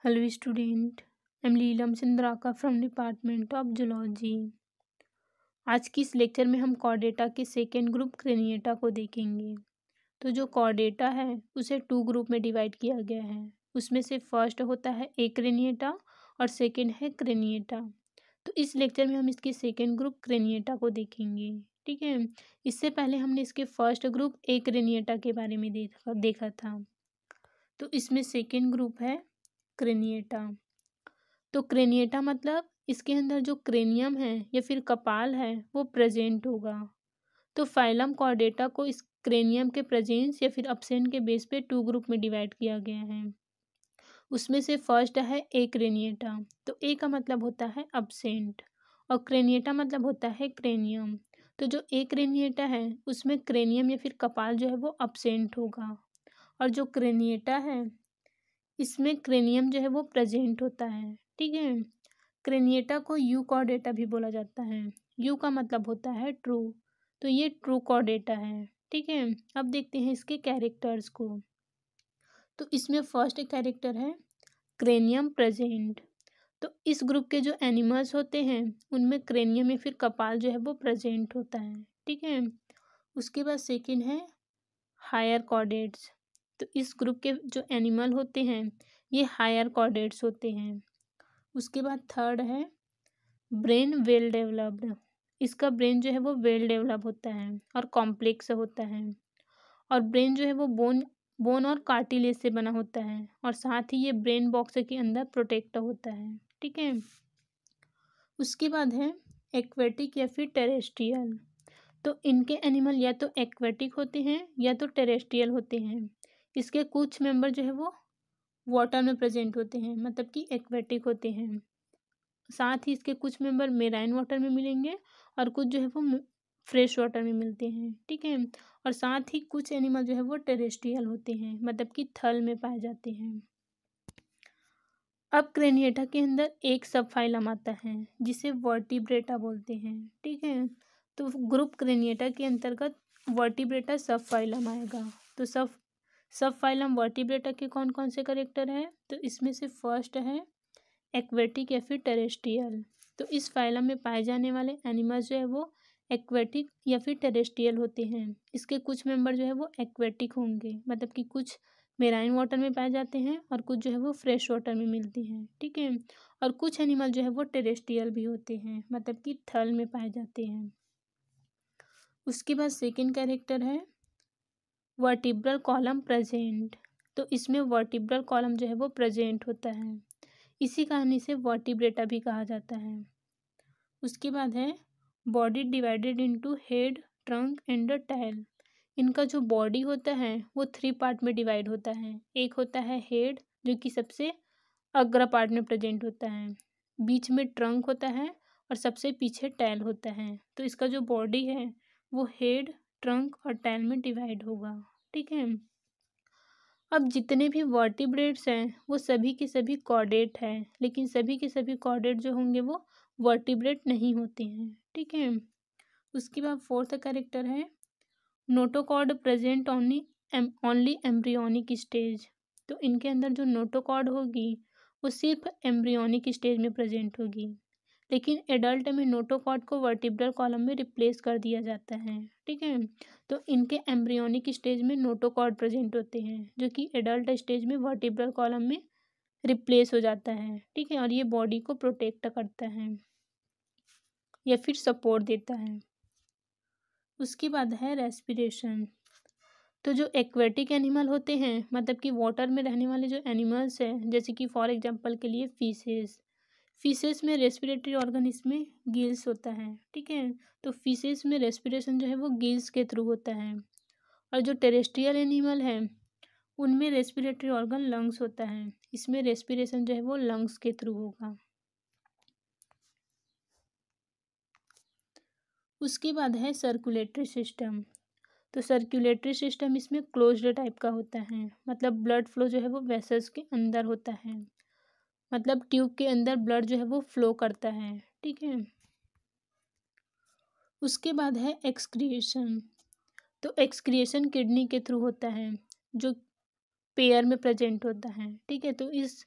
Hello student, I'm Leelam Sindraka from Department of Zoology। आज की इस लेक्चर में हम कॉर्डेटा के सेकेंड ग्रुप क्रेनिएटा को देखेंगे। तो जो कॉर्डेटा है उसे टू ग्रुप में डिवाइड किया गया है। उसमें से फर्स्ट होता है एक्रेनिएटा और सेकेंड है क्रेनिएटा। तो इस लेक्चर में हम इसके सेकेंड ग्रुप क्रेनिएटा को देखेंगे। ठीक है, इससे पहले हमने इसके फर्स्ट ग्रुप एक्रेनिएटा के बारे में देखा था। तो इसमें सेकेंड ग्रुप है क्रेनिएटा। तो क्रेनिएटा मतलब इसके अंदर जो क्रेनियम है या फिर कपाल है वो प्रेजेंट होगा। तो फाइलम कॉर्डेटा को इस क्रेनियम के प्रेजेंस या फिर अब्सेंट के बेस पे टू ग्रुप में डिवाइड किया गया है। उसमें से फर्स्ट है एक्रेनिएटा। तो ए का मतलब होता है अब्सेंट और क्रेनिएटा मतलब होता है क्रेनियम। तो जो एक्रेनिएटा है उसमें क्रेनियम या फिर कपाल जो है वो अब्सेंट होगा और जो क्रेनिएटा है इसमें क्रेनियम जो है वो प्रेजेंट होता है। ठीक है, क्रेनिएटा को यू कॉर्डेटा भी बोला जाता है। यू का मतलब होता है ट्रू, तो ये ट्रू कॉर्डेटा है। ठीक है, अब देखते हैं इसके कैरेक्टर्स को। तो इसमें फर्स्ट कैरेक्टर है क्रेनियम प्रेजेंट। तो इस ग्रुप के जो एनिमल्स होते हैं उनमें क्रेनियम या फिर कपाल जो है वो प्रेजेंट होता है। ठीक है, उसके बाद सेकेंड है हायर कॉर्डेट्स। तो इस ग्रुप के जो एनिमल होते हैं ये हायर कॉर्डेट्स होते हैं। उसके बाद थर्ड है ब्रेन वेल डेवलप्ड। इसका ब्रेन जो है वो वेल डेवलप होता है और कॉम्प्लेक्स होता है और ब्रेन जो है वो बोन और कार्टिलेज से बना होता है और साथ ही ये ब्रेन बॉक्स के अंदर प्रोटेक्ट होता है। ठीक है, उसके बाद है एक्वेटिक या फिर टेरेस्ट्रियल। तो इनके एनिमल या तो एक्वेटिक होते हैं या तो टेरेस्ट्रियल होते हैं। इसके कुछ मेंबर जो है वो वाटर में प्रेजेंट होते हैं, मतलब कि एक्वेटिक होते हैं। साथ ही इसके कुछ मेंबर मेराइन वाटर में मिलेंगे और कुछ जो है वो फ्रेश वाटर में मिलते हैं। ठीक है, और साथ ही कुछ एनिमल जो है वो टेरेस्ट्रियल होते हैं, मतलब कि थल में पाए जाते हैं। अब क्रेनिएटा के अंदर एक सब फाइलम आता है जिसे वर्टिब्रेटा बोलते हैं। ठीक है, तो ग्रुप क्रेनिएटा के अंतर्गत वर्टिब्रेटा सब फाइलम आएगा। तो सब फाइलम वर्टिब्रेटा के कौन कौन से कैरेक्टर हैं? तो इसमें से फर्स्ट है एक्वेटिक या फिर टेरेस्ट्रियल। तो इस फाइलम में पाए जाने वाले एनिमल्स जो है वो एक्वेटिक या फिर टेरेस्ट्रियल होते हैं। इसके कुछ मेंबर जो है वो एक्वेटिक होंगे, मतलब कि कुछ मेराइन वाटर में पाए जाते हैं और कुछ जो है वो फ्रेश वाटर में मिलती हैं। ठीक है, और कुछ एनिमल जो है वो टेरेस्ट्रियल भी होते हैं, मतलब कि थल में पाए जाते हैं। उसके बाद सेकेंड कैरेक्टर है वर्टिब्रल कॉलम प्रेजेंट। तो इसमें वर्टिब्रल कॉलम जो है वो प्रेजेंट होता है, इसी कहानी से वर्टिब्रेटा भी कहा जाता है। उसके बाद है body divided into head, trunk and tail. इनका जो बॉडी होता है वो थ्री पार्ट में डिवाइड होता है। एक होता है हेड जो कि सबसे अग्र पार्ट में प्रेजेंट होता है, बीच में ट्रंक होता है और सबसे पीछे टेल होता है। तो इसका जो बॉडी है वो हेड, ट्रंक और टेल में डिवाइड होगा। ठीक है, अब जितने भी वर्टिब्रेट्स हैं वो सभी के सभी कॉर्डेट हैं, लेकिन सभी के सभी कॉर्डेट जो होंगे वो वर्टिब्रेट नहीं होते हैं। ठीक है, उसके बाद फोर्थ कैरेक्टर है notochord present only embryonic stage. तो इनके अंदर जो नोटोकॉर्ड होगी वो सिर्फ एम्ब्रियोनिक स्टेज में प्रेजेंट होगी, लेकिन एडल्ट में नोटोकॉर्ड को वर्टिब्रल कॉलम में रिप्लेस कर दिया जाता है। ठीक है, तो इनके एम्ब्रियोनिक स्टेज में नोटोकॉर्ड प्रेजेंट होते हैं जो कि एडल्ट स्टेज में वर्टिब्रल कॉलम में रिप्लेस हो जाता है। ठीक है, और ये बॉडी को प्रोटेक्ट करता है या फिर सपोर्ट देता है। उसके बाद है रेस्पिरेशन। तो जो एक्वेटिक एनिमल होते हैं, मतलब कि वाटर में रहने वाले जो एनिमल्स हैं, जैसे कि फॉर एग्जांपल के लिए फिशेस में रेस्पिरेटरी ऑर्गन इसमें गिल्स होता है। ठीक है, तो फिशेस में रेस्पिरेशन जो है वो गिल्स के थ्रू होता है और जो टेरेस्ट्रियल एनिमल है उनमें रेस्पिरेटरी ऑर्गन लंग्स होता है। इसमें रेस्पिरेशन जो है वो लंग्स के थ्रू होगा। उसके बाद है सर्कुलेटरी सिस्टम। तो सर्कुलेटरी सिस्टम इसमें क्लोज्ड टाइप का होता है, मतलब ब्लड फ्लो जो है वो वेसल्स के अंदर होता है, मतलब ट्यूब के अंदर ब्लड जो है वो फ्लो करता है। ठीक है, उसके बाद है एक्सक्रिएशन। तो एक्सक्रिएशन किडनी के थ्रू होता है जो पेयर में प्रेजेंट होता है। ठीक है, तो इस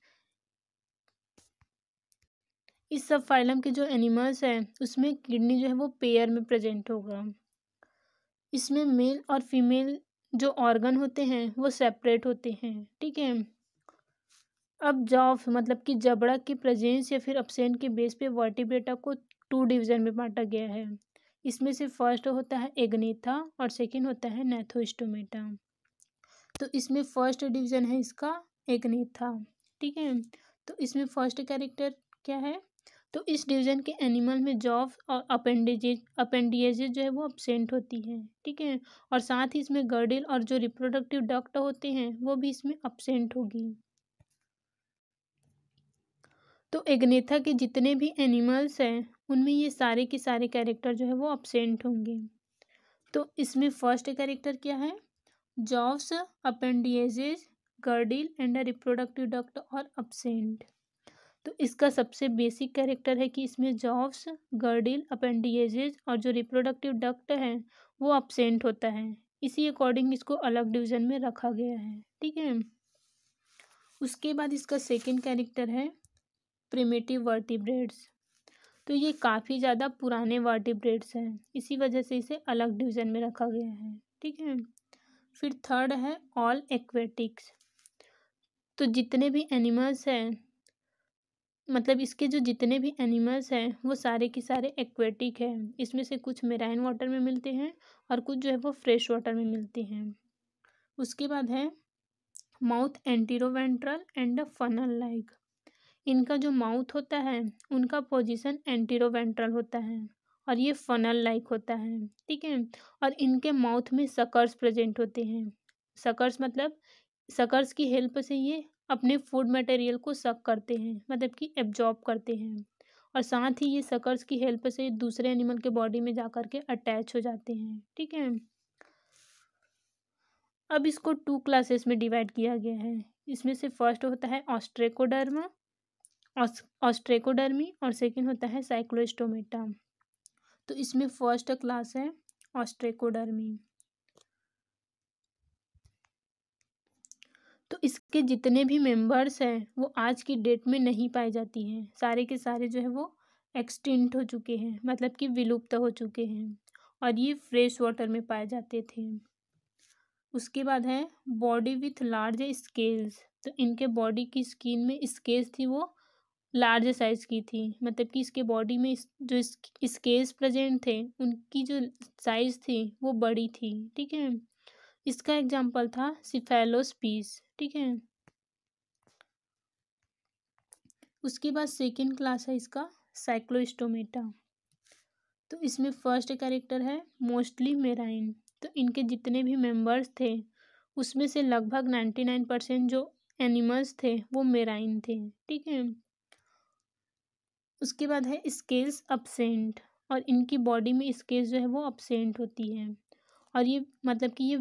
इस सब फाइलम के जो एनिमल्स हैं उसमें किडनी जो है वो पेयर में प्रेजेंट होगा। इसमें मेल और फीमेल जो ऑर्गन होते हैं वो सेपरेट होते हैं, ठीक है। अब जॉफ मतलब कि जबड़ा की प्रेजेंस या फिर अब्सेंट के बेस पे वर्टिब्रेटा को 2 डिवीजन में बांटा गया है। इसमें से फर्स्ट होता है एग्नेथा और सेकंड होता है नेथोस्टोमेटा। तो इसमें फर्स्ट डिवीजन है इसका एग्नेथा, ठीक है। तो इसमें फर्स्ट कैरेक्टर क्या है, तो इस डिवीजन के एनिमल में जॉफ और अपेंडिजेज जो है वो अब्सेंट होती है, ठीक है। और साथ ही इसमें गर्डिल और जो रिप्रोडक्टिव डक्ट होते हैं वो भी इसमें अब्सेंट होगी। तो एग्नेथा के जितने भी एनिमल्स हैं उनमें ये सारे के सारे कैरेक्टर जो है वो अब्सेंट होंगे। तो इसमें फर्स्ट कैरेक्टर क्या है, jaws, appendages, girdle and reproductive duct और अब्सेंट। तो इसका सबसे बेसिक कैरेक्टर है कि इसमें जॉव्स, गर्डिल, अपेंडिजेज और जो रिप्रोडक्टिव डक्ट है वो अब्सेंट होता है। इसी अकॉर्डिंग इसको अलग डिवीजन में रखा गया है, ठीक है। उसके बाद इसका सेकंड कैरेक्टर है प्रिमिटिव वर्टिब्रेट्स। तो ये काफ़ी ज़्यादा पुराने वर्टिब्रेट्स हैं, इसी वजह से इसे अलग डिवीज़न में रखा गया है, ठीक है। फिर थर्ड है ऑल एक्वेटिक्स। तो जितने भी एनिमल्स हैं मतलब इसके जो जितने भी एनिमल्स हैं वो सारे के सारे एक्वेटिक हैं। इसमें से कुछ मेराइन वाटर में मिलते हैं और कुछ जो है वो फ्रेश वाटर में मिलते हैं। उसके बाद है माउथ एंटीरोवेंट्रल एंड फनल लाइक। इनका जो माउथ होता है उनका पोजीशन एंटीरोवेंट्रल होता है और ये फनल लाइक होता है, ठीक है। और इनके माउथ में सकर्स प्रेजेंट होते हैं। सकर्स मतलब सकर्स की हेल्प से ये अपने फूड मटेरियल को सक करते हैं, मतलब कि एब्जॉर्ब करते हैं। और साथ ही ये सकर्स की हेल्प से दूसरे एनिमल के बॉडी में जा कर के अटैच हो जाते हैं, ठीक है। अब इसको 2 क्लासेस में डिवाइड किया गया है। इसमें से फर्स्ट होता है ऑस्ट्रेकोडर्मा ऑस्ट्रेकोडर्मी और सेकंड होता है साइक्लोस्टोमेटा। तो इसमें फर्स्ट क्लास है ऑस्ट्रेकोडर्मी। तो इसके जितने भी मेंबर्स हैं वो आज की डेट में नहीं पाई जाती हैं, सारे के सारे जो है वो एक्सटिंक्ट हो चुके हैं, मतलब कि विलुप्त हो चुके हैं और ये फ्रेश वाटर में पाए जाते थे। उसके बाद है बॉडी विथ लार्ज स्केल्स। तो इनके बॉडी की स्किन में स्केल्स थी वो लार्ज साइज की थी, मतलब कि इसके बॉडी में जो स्केल्स प्रेजेंट थे उनकी जो साइज थी वो बड़ी थी, ठीक है। इसका एग्जाम्पल था सिफेलोस्पीस, ठीक है। उसके बाद सेकेंड क्लास है इसका साइक्लोस्टोमेटा। तो इसमें फर्स्ट कैरेक्टर है मोस्टली मेराइन। तो इनके जितने भी मेंबर्स थे उसमें से लगभग 99% जो एनिमल्स थे वो मेराइन थे, ठीक है। उसके बाद है स्केल्स अब्सेंट और इनकी बॉडी में स्केल्स जो है वो अब्सेंट होती है और ये मतलब कि ये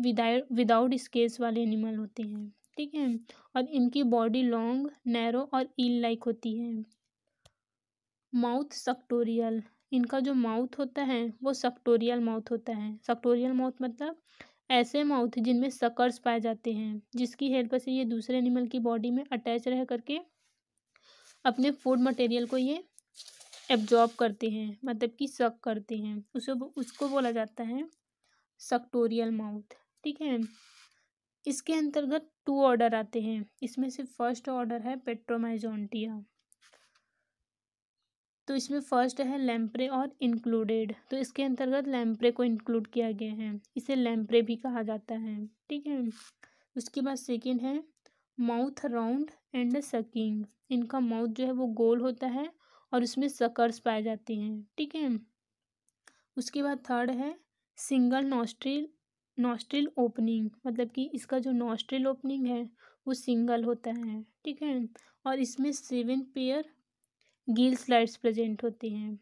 विदाउट स्केल्स वाले एनिमल होते हैं, ठीक है। और इनकी बॉडी लॉन्ग, नैरो और ईल लाइक होती है। माउथ सक्टोरियल। इनका जो माउथ होता है वो सक्टोरियल माउथ होता है। सक्टोरियल माउथ मतलब ऐसे माउथ जिनमें सकर्स पाए जाते हैं, जिसकी हेल्प से ये दूसरे एनिमल की बॉडी में अटैच रह करके अपने फूड मटेरियल को ये एब्जॉर्ब करते हैं, मतलब कि सक करते हैं। उसको बोला जाता है सक्टोरियल माउथ, ठीक है। इसके अंतर्गत 2 ऑर्डर आते हैं। इसमें से फर्स्ट ऑर्डर है पेट्रोमाइजोंटिया। तो इसमें फर्स्ट है लैम्प्रे और इंक्लूडेड। तो इसके अंतर्गत लैम्प्रे को इंक्लूड किया गया है, इसे लैम्प्रे भी कहा जाता है, ठीक है। उसके बाद सेकेंड है माउथ राउंड एंड सकिंग। इनका माउथ जो है वो गोल होता है और उसमें सकर्स पाए जाते हैं, ठीक है। उसके बाद थर्ड है सिंगल नॉस्ट्रिल ओपनिंग, मतलब कि इसका जो नॉस्ट्रिल ओपनिंग है वो सिंगल होता है, ठीक है। और इसमें 7 पेयर गिल स्लाइड्स प्रेजेंट होते हैं।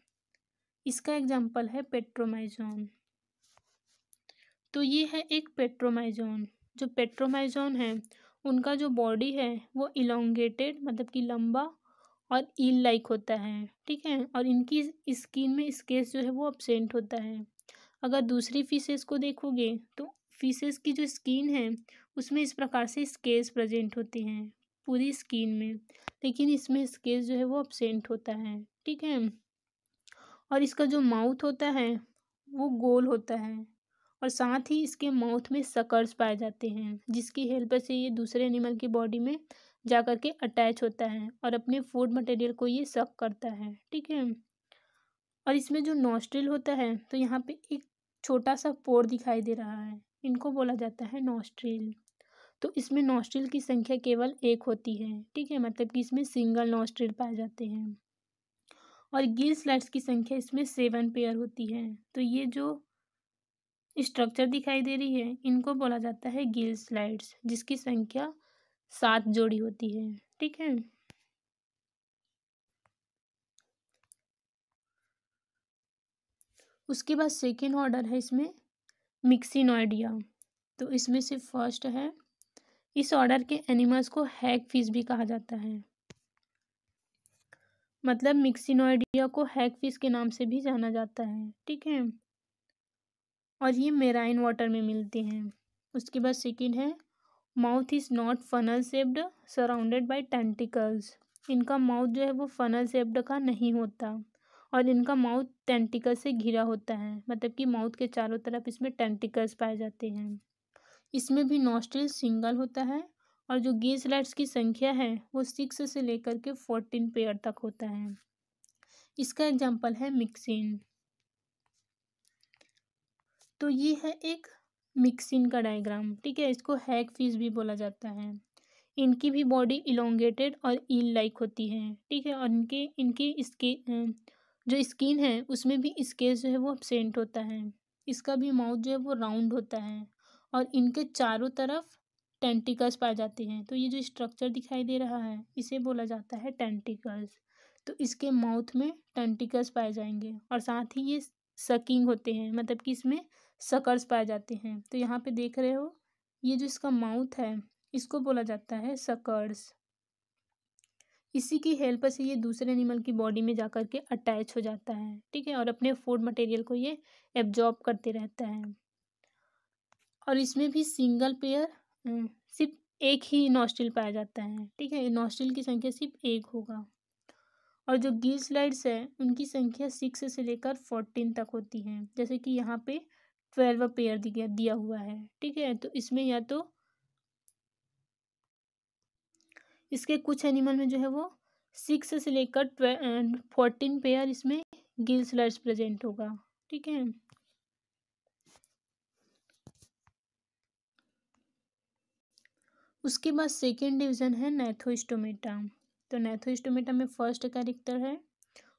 इसका एग्जाम्पल है पेट्रोमाइजोन। तो ये है एक पेट्रोमाइजोन। जो पेट्रोमाइजोन है उनका जो बॉडी है वो इलोंगेटेड मतलब कि लंबा और ईल लाइक होता है, ठीक है। और इनकी स्किन में स्केल्स जो है वो अब्सेंट होता है। अगर दूसरी फिशेस को देखोगे तो फिशेस की जो स्किन है उसमें इस प्रकार से स्केल्स प्रेजेंट होते हैं पूरी स्किन में, लेकिन इसमें स्केल्स जो है वो अब्सेंट होता है, ठीक। ठीक है। और इसका जो माउथ होता है वो गोल होता है, और साथ ही इसके माउथ में सकर्स पाए जाते हैं, जिसकी हेल्प से ये दूसरे एनिमल की बॉडी में जा कर के अटैच होता है और अपने फूड मटेरियल को ये सक करता है, ठीक है। और इसमें जो नॉस्ट्रिल होता है, तो यहाँ पे एक छोटा सा पोर दिखाई दे रहा है, इनको बोला जाता है नॉस्ट्रिल। तो इसमें नॉस्ट्रिल की संख्या केवल एक होती है, ठीक है, मतलब कि इसमें सिंगल नॉस्ट्रिल पाए जाते हैं। और गिल स्लैट्स की संख्या इसमें 7 पेयर होती है। तो ये जो स्ट्रक्चर दिखाई दे रही है, इनको बोला जाता है गिल स्लाइड्स, जिसकी संख्या 7 जोड़ी होती है, ठीक है। उसके बाद सेकेंड ऑर्डर है इसमें मिक्सिनॉइडिया। तो इसमें से फर्स्ट है, इस ऑर्डर के एनिमल्स को हैग फिश भी कहा जाता है, मतलब मिक्सिनॉइडिया को हैग फिश के नाम से भी जाना जाता है, ठीक है। और ये मेराइन वाटर में मिलते हैं। उसके बाद सेकेंड है mouth is not funnel shaped surrounded by tentacles. इनका माउथ जो है वो फनल शेप्ड का नहीं होता, और इनका माउथ टेंटिकल से घिरा होता है, मतलब कि माउथ के चारों तरफ इसमें टेंटिकल्स पाए जाते हैं। इसमें भी नॉस्ट्रिल सिंगल होता है, और जो गिल स्लैट्स की संख्या है वो 6 से लेकर के 14 पेयर तक होता है। इसका एग्जाम्पल है मिक्सिन। तो ये है एक मिक्सिन का डायग्राम, ठीक है। इसको हैग फिश भी बोला जाता है। इनकी भी बॉडी इलोंगेटेड और ईल लाइक होती है, ठीक है। और इनके इनकी इसके जो स्किन है उसमें भी स्केल जो है वो एब्सेंट होता है। इसका भी माउथ जो है वो राउंड होता है, और इनके चारों तरफ टेंटिकल्स पाए जाते हैं। तो ये जो स्ट्रक्चर दिखाई दे रहा है इसे बोला जाता है टेंटिकल्स। तो इसके माउथ में टेंटिकल्स पाए जाएंगे, और साथ ही ये सकिंग होते हैं, मतलब कि इसमें सकर्स पाए जाते हैं। तो यहाँ पे देख रहे हो, ये जो इसका माउथ है इसको बोला जाता है सकर्स। इसी की हेल्प से ये दूसरे एनिमल की बॉडी में जाकर के अटैच हो जाता है, ठीक है, और अपने फूड मटेरियल को ये एब्जॉर्ब करते रहता है। और इसमें भी सिंगल पेयर सिर्फ एक ही नॉस्ट्रिल पाया जाता है, ठीक है। नॉस्ट्रिल की संख्या सिर्फ एक होगा। और जो गिल स्लाइड्स है उनकी संख्या 6 से लेकर 14 तक होती है, जैसे कि यहाँ पे 12 पेयर दिया हुआ है, ठीक है। तो इसमें या तो इसके कुछ एनिमल में जो है वो 6 से लेकर 14 पेयर इसमें गिल स्लैट्स प्रेजेंट होगा, ठीक है। उसके बाद सेकेंड डिवीजन है नैथोस्टोमेटा। तो नैथोस्टोमेटा में फर्स्ट कैरेक्टर है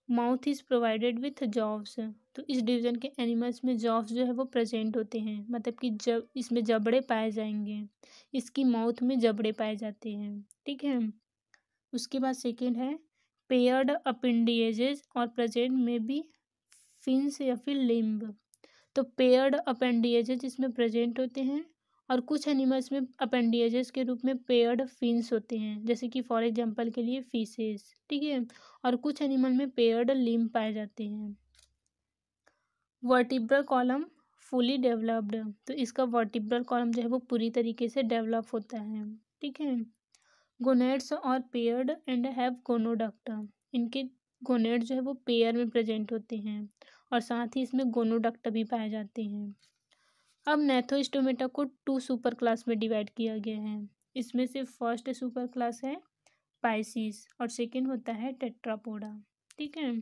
माउथ इज प्रोवाइडेड विथ जॉव्स। तो इस डिवीजन के एनिमल्स में जॉव्स जो है वो प्रेजेंट होते हैं, मतलब कि जब इसमें जबड़े पाए जाएंगे, इसकी माउथ में जबड़े पाए जाते हैं, ठीक है। उसके बाद सेकेंड है पेयर्ड अपेंडिजेज और प्रेजेंट में बी फिन्स या फिर लिम्ब। तो पेयर्ड अपेंडिजेज इसमें प्रेजेंट होते हैं, और कुछ एनिमल्स में अपेंडिजेज के रूप में पेयर्ड फिन्स होते हैं, जैसे कि फॉर एग्जांपल के लिए फिशेस, ठीक है। और कुछ एनिमल में पेयर्ड लिम्ब पाए जाते हैं। Vertebral column fully developed. तो इसका वर्टिब्रल कॉलम जो है वो पूरी तरीके से डेवलप होता है, ठीक है। गोनेड्स और पेयर्ड एंड हैव गोनोडक्ट। इनके गोनेड जो है वो पेयर में प्रेजेंट होते हैं, और साथ ही इसमें गोनोडक्ट भी पाए जाते हैं। अब नैथोस्टोमेटा को 2 सुपर क्लास में डिवाइड किया गया है। इसमें से फर्स्ट सुपर क्लास है पाइसिस, और सेकेंड होता है टेट्रापोडा, ठीक है।